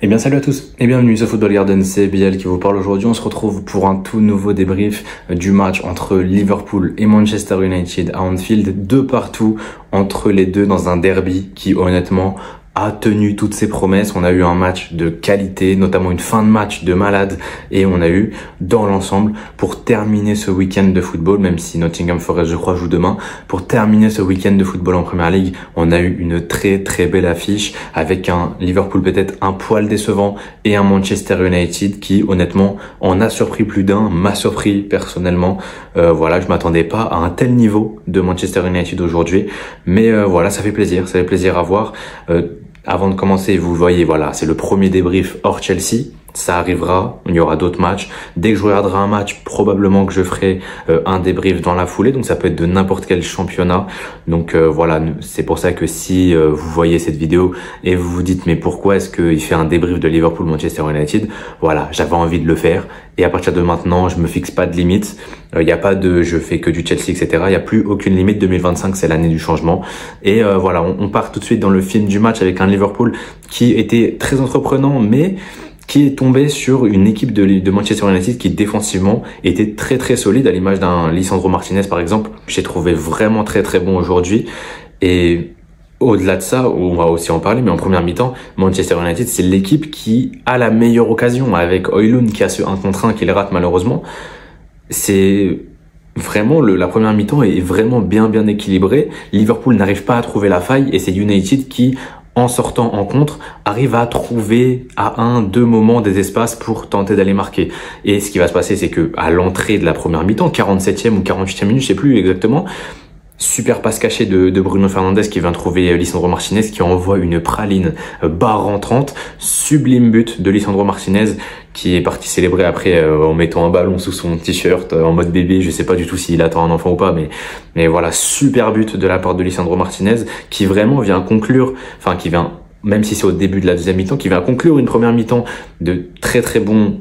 Eh bien salut à tous et bienvenue sur Football Garden, c'est Biel qui vous parle aujourd'hui. On se retrouve pour un tout nouveau débrief du match entre Liverpool et Manchester United à Anfield, de partout entre les deux dans un derby qui honnêtement a tenu toutes ses promesses. On a eu un match de qualité, notamment une fin de match de malade, et on a eu dans l'ensemble, pour terminer ce week-end de football, même si Nottingham Forest je crois joue demain, pour terminer ce week-end de football en Premier League, on a eu une très belle affiche avec un Liverpool peut-être un poil décevant et un Manchester United qui honnêtement en a surpris plus d'un, m'a surpris personnellement. Voilà, je m'attendais pas à un tel niveau de Manchester United aujourd'hui, mais voilà, ça fait plaisir à voir. Avant de commencer, vous voyez, voilà, c'est le premier débrief hors Chelsea. Ça arrivera, il y aura d'autres matchs. Dès que je regarderai un match, probablement que je ferai un débrief dans la foulée. Donc ça peut être de n'importe quel championnat. Donc voilà, c'est pour ça que si vous voyez cette vidéo et vous vous dites mais pourquoi est-ce qu'il fait un débrief de Liverpool-Manchester United? Voilà, j'avais envie de le faire. Et à partir de maintenant, je me fixe pas de limite. Il n'y a pas de je fais que du Chelsea, etc. Il n'y a plus aucune limite. 2025, c'est l'année du changement. Et voilà, on part tout de suite dans le film du match avec un Liverpool qui était très entreprenant, mais qui est tombé sur une équipe de Manchester United qui défensivement était très solide, à l'image d'un Lisandro Martinez par exemple. J'ai trouvé vraiment très bon aujourd'hui. Et au-delà de ça, on va aussi en parler, mais en première mi-temps, Manchester United, c'est l'équipe qui a la meilleure occasion, avec Højlund qui a ce 1 contre 1 qu'il rate malheureusement. C'est vraiment, la première mi-temps est vraiment bien équilibrée. Liverpool n'arrive pas à trouver la faille et c'est United qui, en sortant en contre, arrive à trouver à 1-2 moments des espaces pour tenter d'aller marquer. Et ce qui va se passer, c'est que à l'entrée de la première mi-temps, 47e ou 48e minute, je sais plus exactement, super passe cachée de Bruno Fernandes qui vient trouver Lisandro Martinez qui envoie une praline barre rentrante. Sublime but de Lisandro Martinez qui est parti célébrer après en mettant un ballon sous son t-shirt en mode bébé. Je sais pas du tout s'il attend un enfant ou pas, mais voilà, super but de la part de Lisandro Martinez qui vraiment vient conclure, enfin qui vient, même si c'est au début de la deuxième mi-temps, qui vient conclure une première mi-temps de très bons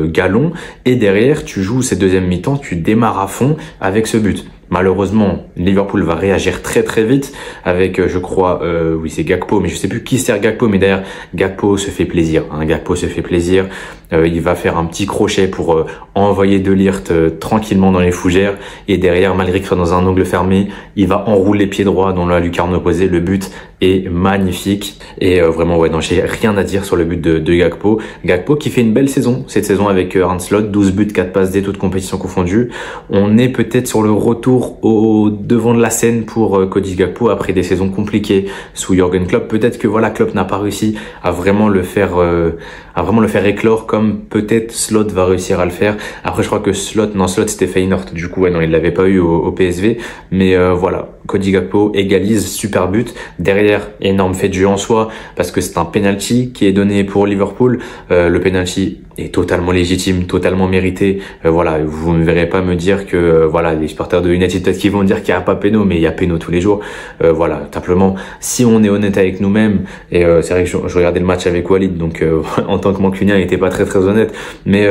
galons. Et derrière, tu joues cette deuxième mi-temps, tu démarres à fond avec ce but. Malheureusement, Liverpool va réagir très vite avec, je crois, oui c'est Gakpo, mais je sais plus qui sert Gakpo, mais derrière Gakpo se fait plaisir. Hein, Gakpo se fait plaisir. Il va faire un petit crochet pour envoyer De Ligt tranquillement dans les fougères, et derrière, malgré qu'il soit dans un angle fermé, il va enrouler pied droit dans la lucarne opposée. Le but est magnifique et vraiment ouais, non, j'ai rien à dire sur le but de Gakpo. Gakpo qui fait une belle saison cette saison avec Arne Slot, 12 buts, 4 passes D, toutes compétitions confondues. On est peut-être sur le retour au devant de la scène pour Cody Gakpo après des saisons compliquées sous Jürgen Klopp. Peut-être que voilà, Klopp n'a pas réussi à vraiment le faire éclore comme peut-être Slot va réussir à le faire. Après je crois que Slot c'était Feyenoord, du coup ouais non, il l'avait pas eu au PSV, mais voilà, Cody Gakpo égalise, super but. Derrière, énorme fait de jeu en soi parce que c'est un penalty qui est donné pour Liverpool. Le penalty est totalement légitime, totalement mérité. Voilà, vous ne verrez pas me dire que voilà, les supporters de United peut-être qu'ils vont dire qu'il n'y a pas péno, mais il y a péno tous les jours. Voilà, simplement si on est honnête avec nous-mêmes, et c'est vrai que je regardais le match avec Walid, donc en tant que mancunien, il était pas très honnête, mais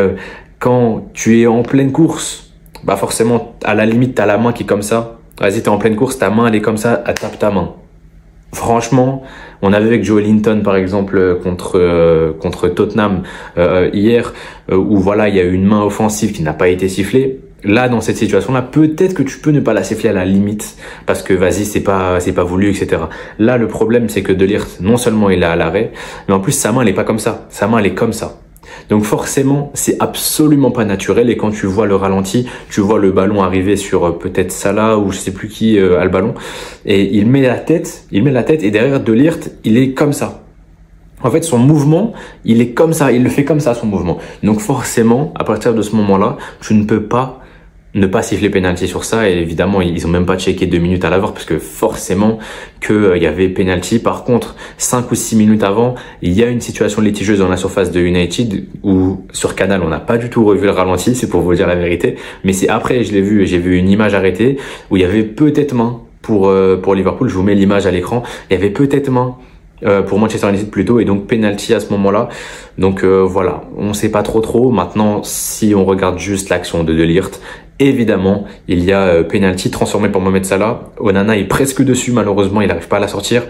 quand tu es en pleine course, bah forcément à la limite t'as la main qui est comme ça. Vas-y, t'es en pleine course, ta main elle est comme ça, elle tape ta main. Franchement, on avait avec Joe Linton par exemple contre Tottenham hier, où voilà, il y a eu une main offensive qui n'a pas été sifflée. Là, dans cette situation-là, peut-être que tu peux ne pas la siffler à la limite parce que vas-y, c'est pas voulu, etc. Là, le problème, c'est que De Ligt, non seulement il est à l'arrêt, mais en plus sa main elle est pas comme ça. Sa main elle est comme ça. Donc forcément, c'est absolument pas naturel, et quand tu vois le ralenti, tu vois le ballon arriver sur peut-être Salah ou je sais plus qui a le ballon, et il met la tête, et derrière De Ligt, il est comme ça. En fait, son mouvement, il est comme ça, il le fait comme ça, son mouvement. Donc forcément, à partir de ce moment-là, tu ne peux pas ne pas siffler penalty sur ça, et évidemment ils ont même pas checké 2 minutes à l'avant parce que forcément que il y avait penalty. Par contre, 5 ou 6 minutes avant, il y a une situation litigieuse dans la surface de United où sur Canal on n'a pas du tout revu le ralenti, c'est pour vous dire la vérité, mais c'est après je l'ai vu, j'ai vu une image arrêtée où il y avait peut-être main pour Liverpool. Je vous mets l'image à l'écran, il y avait peut-être main pour Manchester United plutôt, et donc penalty à ce moment-là. Donc voilà, on sait pas trop. Maintenant, si on regarde juste l'action de Ligt, évidemment, il y a penalty transformé pour Mohamed Salah. Onana est presque dessus, malheureusement, il n'arrive pas à la sortir.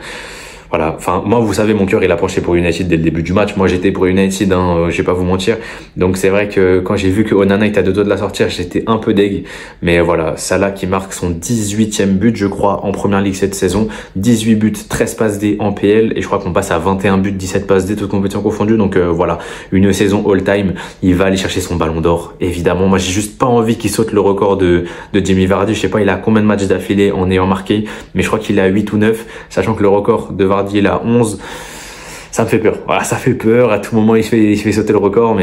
voilà. Enfin, moi, vous savez, mon cœur, il a penché pour United dès le début du match. Moi, j'étais pour United, hein, je vais pas vous mentir. Donc, c'est vrai que quand j'ai vu que Onana était à deux doigts de la sortir, j'étais un peu deg. Mais voilà, Salah qui marque son 18e but, je crois, en première ligue cette saison. 18 buts, 13 passes D en PL. Et je crois qu'on passe à 21 buts, 17 passes D, toutes compétitions confondues. Donc, voilà, une saison all-time. Il va aller chercher son ballon d'or, évidemment. Moi, j'ai juste pas envie qu'il saute le record de Jamie Vardy. Je sais pas, il a combien de matchs d'affilée en ayant marqué. Mais je crois qu'il est à 8 ou 9, sachant que le record de Vardy est à 11. Ça me fait peur. Voilà, ça fait peur. À tout moment, il se fait sauter le record.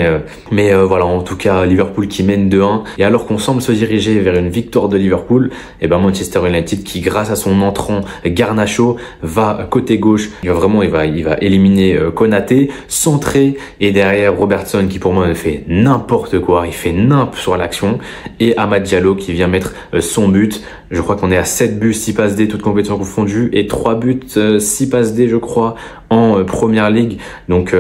Mais voilà, en tout cas, Liverpool qui mène 2-1. Et alors qu'on semble se diriger vers une victoire de Liverpool, et ben Manchester United qui, grâce à son entrant Garnacho, va côté gauche. Il va éliminer Konaté, centré, et derrière Robertson qui pour moi fait n'importe quoi. Il fait nimp sur l'action. Et Amad Diallo qui vient mettre son but. Je crois qu'on est à 7 buts, 6 passes D, toutes compétitions confondues, et 3 buts, 6 passes D, je crois, en première ligue. Donc,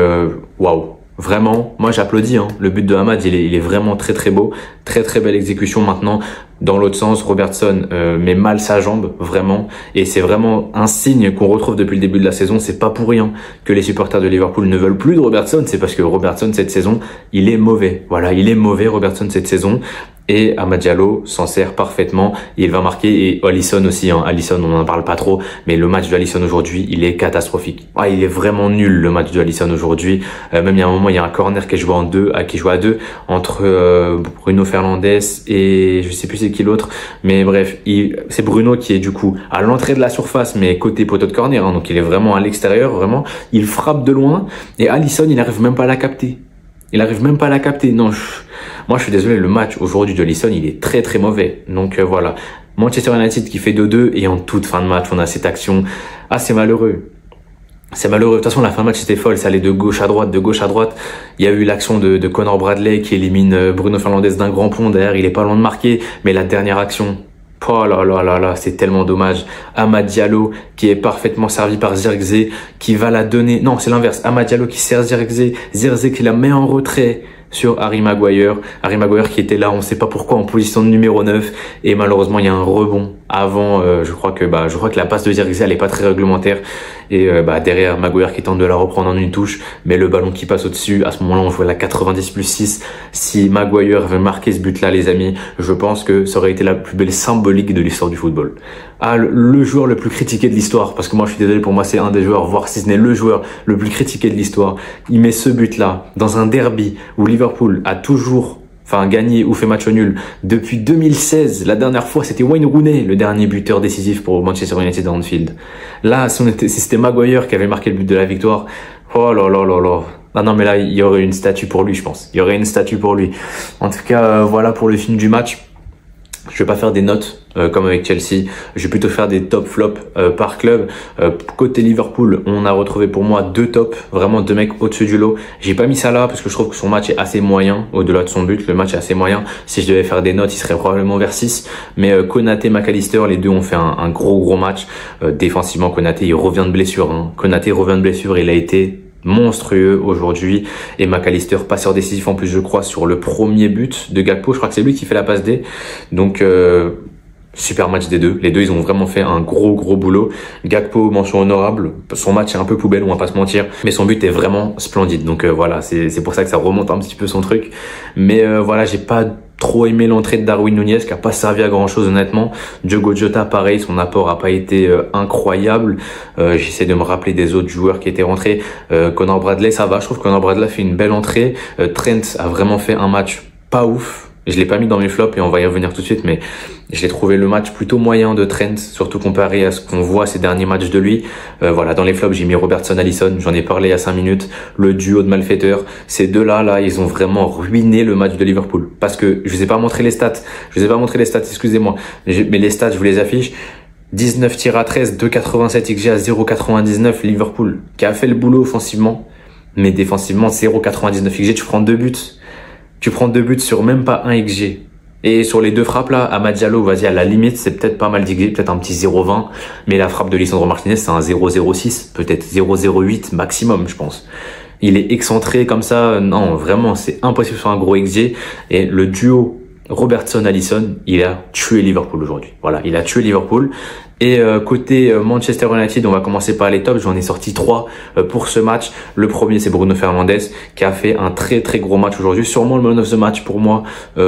waouh. Vraiment, moi j'applaudis. Hein. Le but de Hamad, il est vraiment très très beau. Très très belle exécution maintenant. Dans l'autre sens, Robertson met mal sa jambe, vraiment. Et c'est vraiment un signe qu'on retrouve depuis le début de la saison. C'est pas pour rien que les supporters de Liverpool ne veulent plus de Robertson. C'est parce que Robertson, cette saison, il est mauvais. Voilà, il est mauvais, Robertson, cette saison. Et Amad Diallo s'en sert parfaitement. Il va marquer, et Alisson aussi. Hein. Alisson, on n'en parle pas trop, mais le match de Alisson aujourd'hui, il est catastrophique. Ah, il est vraiment nul, le match de Alisson aujourd'hui. Même il y a un moment, il y a un corner qui est joué à deux entre Bruno Fernandes et je sais plus c'est qui l'autre. Mais bref, c'est Bruno qui est du coup à l'entrée de la surface, mais côté poteau de corner. Hein. Donc il est vraiment à l'extérieur, vraiment. Il frappe de loin et Alisson, il n'arrive même pas à la capter. Non, moi je suis désolé, le match aujourd'hui de Alisson, il est très très mauvais. Donc voilà, Manchester United qui fait 2-2 et en toute fin de match, on a cette action. Ah, c'est malheureux. C'est malheureux. De toute façon, la fin de match était folle. Ça allait de gauche à droite, de gauche à droite. Il y a eu l'action de Conor Bradley qui élimine Bruno Fernandes d'un grand pont. D'ailleurs, il est pas loin de marquer. Mais la dernière action, oh là là là là, c'est tellement dommage. Amad Diallo qui est parfaitement servi par Zirkzee qui va la donner. Non, c'est l'inverse. Amad Diallo qui sert Zirkzee. Zirkzee qui la met en retrait sur Harry Maguire. Harry Maguire qui était là, on ne sait pas pourquoi, en position de numéro 9. Et malheureusement, il y a un rebond avant. Je crois que la passe de Zirkzee, elle est pas très réglementaire. Et derrière, Maguire qui tente de la reprendre en une touche. Mais le ballon qui passe au-dessus, à ce moment-là, on joue à la 90+6. Si Maguire avait marqué ce but-là, les amis, je pense que ça aurait été la plus belle symbolique de l'histoire du football. Ah, le joueur le plus critiqué de l'histoire, parce que moi je suis désolé, pour moi c'est un des joueurs, voire si ce n'est le joueur le plus critiqué de l'histoire. Il met ce but-là dans un derby où Liverpool a toujours gagné ou fait match nul depuis 2016. La dernière fois, c'était Wayne Rooney, le dernier buteur décisif pour Manchester United à Anfield. Là, si c'était Maguire qui avait marqué le but de la victoire, oh là là là là. Ah non, mais là, il y aurait une statue pour lui, je pense. Il y aurait une statue pour lui. En tout cas, voilà pour le film du match. Je vais pas faire des notes comme avec Chelsea. Je vais plutôt faire des top flops par club. Côté Liverpool, on a retrouvé pour moi 2 tops, vraiment 2 mecs au-dessus du lot. J'ai pas mis ça là parce que je trouve que son match est assez moyen. Au-delà de son but, le match est assez moyen. Si je devais faire des notes, il serait probablement vers 6. Mais Konaté, McAllister, les deux ont fait un gros match. Défensivement, Konaté, il revient de blessure. Hein. Konaté revient de blessure, il a été monstrueux aujourd'hui, et McAllister passeur décisif en plus, je crois, sur le premier but de Gakpo. Je crois que c'est lui qui fait la passe D. Donc super match des deux. Les deux, ils ont vraiment fait un gros boulot. Gakpo, mention honorable. Son match est un peu poubelle, on va pas se mentir, mais son but est vraiment splendide. Donc voilà, c'est pour ça que ça remonte un petit peu son truc. Mais voilà, j'ai pas trop aimé l'entrée de Darwin Núñez qui a pas servi à grand chose honnêtement. Diogo Jota, pareil, son apport a pas été incroyable. J'essaie de me rappeler des autres joueurs qui étaient rentrés. Conor Bradley, ça va, je trouve que Conor Bradley a fait une belle entrée. Trent a vraiment fait un match pas ouf. Je l'ai pas mis dans mes flops et on va y revenir tout de suite, mais j'ai trouvé le match plutôt moyen de Trent, surtout comparé à ce qu'on voit ces derniers matchs de lui. Voilà, dans les flops, j'ai mis Robertson, Alisson, j'en ai parlé il y a 5 minutes. Le duo de malfaiteurs, ces deux-là, ils ont vraiment ruiné le match de Liverpool. Parce que je vous ai pas montré les stats, excusez-moi, mais les stats, je vous les affiche. 19 tirs à 13, 2,87 XG à 0,99 Liverpool, qui a fait le boulot offensivement, mais défensivement 0,99 XG, tu prends 2 buts. Tu prends 2 buts sur même pas 1 XG. Et sur les 2 frappes là, Amad Diallo, vas-y, à la limite, c'est peut-être pas mal d'XG, peut-être un petit 0,20. Mais la frappe de Lisandro Martinez, c'est un 0,06, peut-être 0,08 maximum, je pense. Il est excentré comme ça. Non, vraiment, c'est impossible sur un gros XG. Et le duo Robertson-Alisson, il a tué Liverpool aujourd'hui. Voilà, il a tué Liverpool. Et côté Manchester United, on va commencer par les tops. J'en ai sorti 3 pour ce match. Le premier, c'est Bruno Fernandes qui a fait un très très gros match aujourd'hui. Sûrement le man of the match pour moi.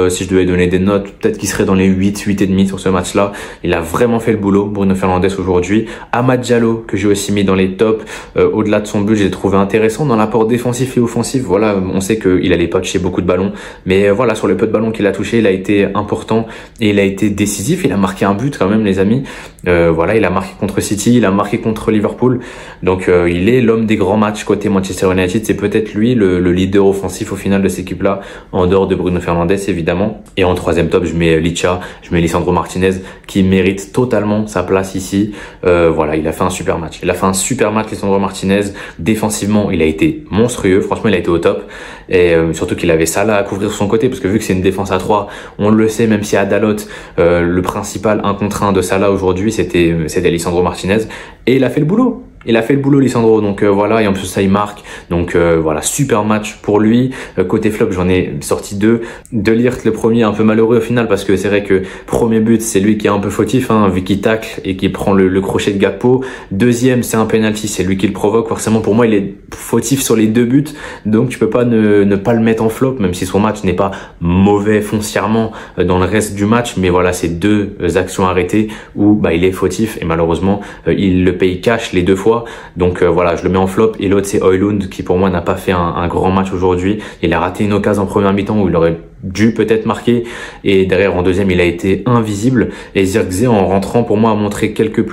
Si je devais donner des notes, peut-être qu'il serait dans les 8,5 sur ce match-là. Il a vraiment fait le boulot, Bruno Fernandes aujourd'hui. Amad Diallo, que j'ai aussi mis dans les tops. Au-delà de son but, j'ai trouvé intéressant dans l'apport défensif et offensif. Voilà, on sait qu'il allait pas toucher beaucoup de ballons. Mais voilà, sur le peu de ballons qu'il a touché, il a été important et il a été décisif. Il a marqué un but quand même, les amis. Voilà, il a marqué contre City, il a marqué contre Liverpool. Donc il est l'homme des grands matchs côté Manchester United. C'est peut-être lui le leader offensif au final de cette équipe-là, en dehors de Bruno Fernandes évidemment. Et en troisième top, je mets Licha, je mets Lisandro Martinez qui mérite totalement sa place ici. Voilà, il a fait un super match. Il a fait un super match, Lisandro Martinez. Défensivement, il a été monstrueux. Franchement, il a été au top. Et surtout qu'il avait Salah à couvrir sur son côté, parce que vu que c'est une défense à 3, on le sait, même si à Dalot, le principal 1 contre 1 de Salah aujourd'hui, c'était Lisandro Martinez. Et il a fait le boulot. Il a fait le boulot, Lisandro, donc voilà, et en plus ça il marque, donc voilà, super match pour lui. Côté flop, j'en ai sorti 2. De Ligt, le premier un peu malheureux au final, parce que c'est vrai que premier but, c'est lui qui est un peu fautif, hein, vu qu'il tacle et qu'il prend le crochet de Gakpo. Deuxième, c'est un penalty, c'est lui qui le provoque. Forcément, pour moi, il est fautif sur les 2 buts, donc tu peux pas ne pas le mettre en flop, même si son match n'est pas mauvais foncièrement dans le reste du match, mais voilà, c'est 2 actions arrêtées où bah il est fautif et malheureusement il le paye cash les 2 fois. Donc voilà, je le mets en flop. Et l'autre, c'est Højlund qui pour moi n'a pas fait un grand match aujourd'hui. Il a raté une occasion en première mi-temps où il aurait dû peut-être marquer, et derrière en deuxième il a été invisible. Et Zirkzee en rentrant pour moi a montré quelques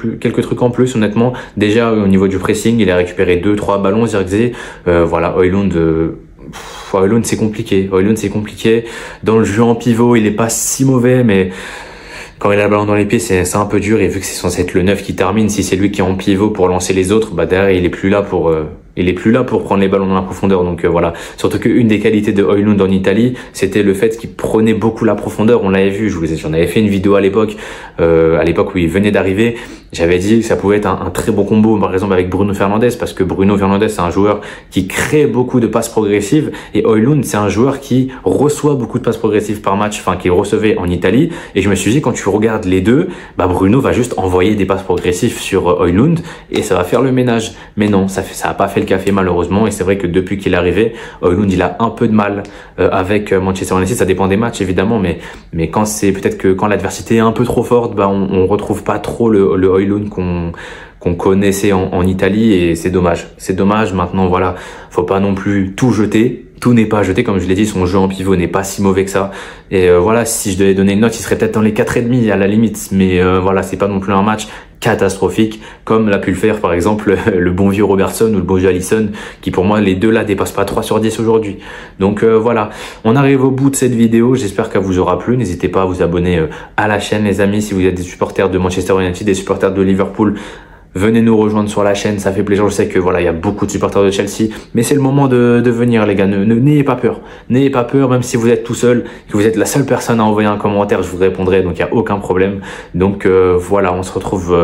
trucs en plus honnêtement. Déjà au niveau du pressing, il a récupéré 2-3 ballons Zirkzee. Voilà, Højlund c'est compliqué. Højlund c'est compliqué. Dans le jeu en pivot, il est pas si mauvais, mais quand il a le ballon dans les pieds, c'est un peu dur, et vu que c'est censé être le 9 qui termine, si c'est lui qui est en pivot pour lancer les autres, bah derrière il est plus là pour prendre les ballons dans la profondeur. Donc voilà, surtout qu'une des qualités de Højlund en Italie, c'était le fait qu'il prenait beaucoup la profondeur. On l'avait vu, j'en avais fait une vidéo à l'époque où il venait d'arriver. J'avais dit que ça pouvait être un très bon combo, par exemple avec Bruno Fernandes, parce que Bruno Fernandes c'est un joueur qui crée beaucoup de passes progressives, et Højlund c'est un joueur qui reçoit beaucoup de passes progressives par match, enfin qu'il recevait en Italie. Et je me suis dit, quand tu regardes les deux, bah Bruno va juste envoyer des passes progressives sur Højlund et ça va faire le ménage. Mais non, ça a pas fait le café malheureusement. Et c'est vrai que depuis qu'il est arrivé, Højlund il a un peu de mal avec Manchester United. Ça dépend des matchs évidemment, mais quand c'est peut-être que quand l'adversité est un peu trop forte, bah on retrouve pas trop le Højlund qu'on connaissait en Italie, et c'est dommage. C'est dommage. Maintenant voilà, faut pas non plus tout jeter. Tout n'est pas jeté, comme je l'ai dit, son jeu en pivot n'est pas si mauvais que ça. Et voilà, si je devais donner une note, il serait peut-être dans les 4,5 à la limite. Mais voilà, c'est pas non plus un match catastrophique, comme l'a pu le faire par exemple le bon vieux Robertson ou le bon vieux Alisson, qui pour moi les deux là dépassent pas 3 sur 10 aujourd'hui. Donc voilà, on arrive au bout de cette vidéo. J'espère qu'elle vous aura plu. N'hésitez pas à vous abonner à la chaîne les amis, si vous êtes des supporters de Manchester United, des supporters de Liverpool. Venez nous rejoindre sur la chaîne, ça fait plaisir. Je sais que voilà, il y a beaucoup de supporters de Chelsea, mais c'est le moment de venir les gars. N'ayez pas peur. N'ayez pas peur, même si vous êtes tout seul, que vous êtes la seule personne à envoyer un commentaire, je vous répondrai, donc il n'y a aucun problème. Donc voilà, on se retrouve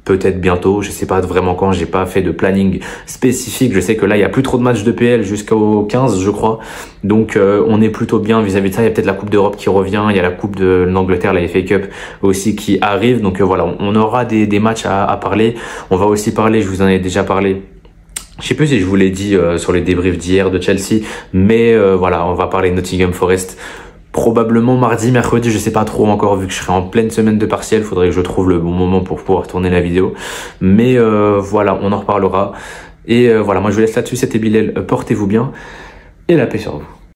peut-être bientôt, je sais pas vraiment quand, j'ai pas fait de planning spécifique. Je sais que là il y a plus trop de matchs de PL jusqu'au 15 je crois, donc on est plutôt bien vis-à-vis de ça. Il y a peut-être la Coupe d'Europe qui revient, il y a la Coupe de l'Angleterre, la FA Cup aussi qui arrive, donc voilà, on aura des matchs à parler. On va aussi parler, je vous en ai déjà parlé, je sais plus si je vous l'ai dit sur les débriefs d'hier de Chelsea, mais voilà, on va parler de Nottingham Forest. Probablement mardi, mercredi, je sais pas trop encore, vu que je serai en pleine semaine de partiel. Faudrait que je trouve le bon moment pour pouvoir tourner la vidéo. Mais voilà, on en reparlera. Et voilà, moi je vous laisse là-dessus. C'était Bilal, portez-vous bien et la paix sur vous.